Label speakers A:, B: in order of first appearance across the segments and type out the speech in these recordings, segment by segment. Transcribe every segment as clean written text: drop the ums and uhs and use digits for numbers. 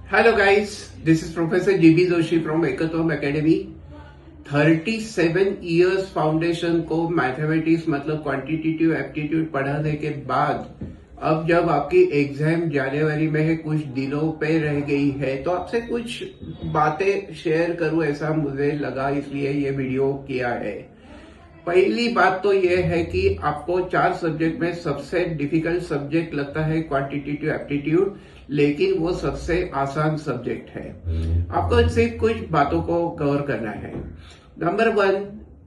A: Hello guys, this is Professor GB Joshi from Ekatvam Academy. 37 years foundation को mathematics मतलब quantitative aptitude पढ़ाने के बाद अब जब आपकी एग्जाम जनवरी में है, कुछ दिनों पे रह गई है, तो आपसे कुछ बातें शेयर करूं ऐसा मुझे लगा, इसलिए ये वीडियो किया है। पहली बात तो ये है कि आपको 4 सब्जेक्ट में सबसे डिफिकल्ट सब्जेक्ट लगता है क्वांटिटेटिव एप्टीट्यूड, लेकिन वो सबसे आसान सब्जेक्ट है। आपको सिर्फ कुछ बातों को कवर करना है। नंबर 1,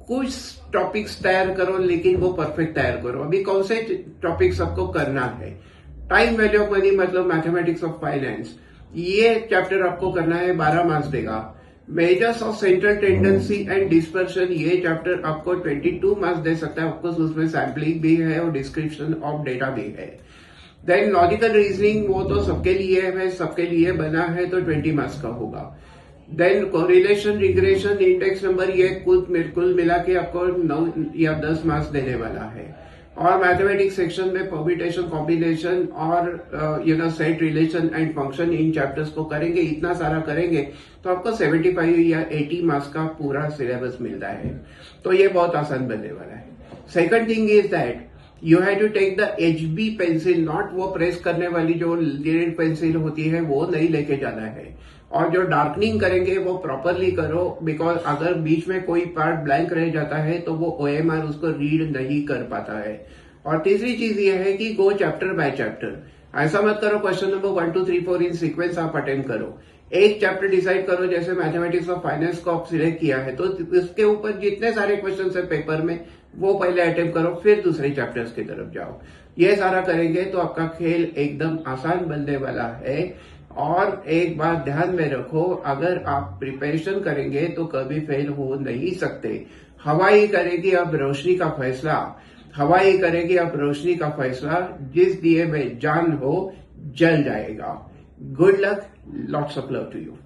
A: कुछ टॉपिक्स तैयार करो, लेकिन वो परफेक्ट तैयार करो। अभी कौन से टॉपिक्स आपको करना है? टाइम वैल्यू ऑफ मनी मतलब मैथमेटिक्स ऑफ फाइनेंस, ये चैप्टर आपको करना है, 12 मार्क्स देगा। Measures of central tendency and dispersion, ये चैप्टर आपको 22 मार्क्स दे सकता है। ऑफकोर्स उसमें सैम्पलिंग भी है और डिस्क्रिप्शन ऑफ डेटा भी है। देन लॉजिकल रीजनिंग, वो तो सबके लिए है, सबके लिए बना है, तो 20 मार्क्स का होगा। Then correlation, regression, index number, ये कुल मिला के आपको 9 या 10 मार्क्स देने वाला है। और मैथमेटिक्स सेक्शन में परम्यूटेशन, कॉम्बिनेशन और set, relation and function, in chapters को करेंगे। इतना सारा करेंगे तो आपको 75 या 80 मार्क्स का पूरा सिलेबस मिलता है, तो ये बहुत आसान बनने वाला है। Second thing is that you have to take the HB pencil, not वो प्रेस करने वाली जो लीड पेंसिल होती है, वो नहीं लेके जाना है। और जो डार्कनिंग करेंगे वो प्रॉपरली करो, बिकॉज अगर बीच में कोई पार्ट ब्लैंक रह जाता है तो वो OMR उसको रीड नहीं कर पाता है। और तीसरी चीज ये है कि गो चैप्टर बाय चैप्टर। ऐसा मत करो क्वेश्चन नंबर 1 2 3 4 इन सीक्वेंस आप अटेम्प्ट करो। एक चैप्टर डिसाइड करो, जैसे मैथमेटिक्स ऑफ फाइनेंस को आप सिलेक्ट किया है तो उसके ऊपर जितने सारे क्वेश्चन है पेपर में, वो पहले अटेम्प्ट करो, फिर दूसरे चैप्टर्स की तरफ जाओ। ये सारा करेंगे तो आपका खेल एकदम आसान बनने वाला है। और एक बात ध्यान में रखो, अगर आप प्रिपरेशन करेंगे तो कभी फेल हो नहीं सकते। हवाई करेगी अब रोशनी का फैसला, हवाई करेगी अब रोशनी का फैसला, जिस दिए में जान हो जल जाएगा। Good luck, lots of love to you.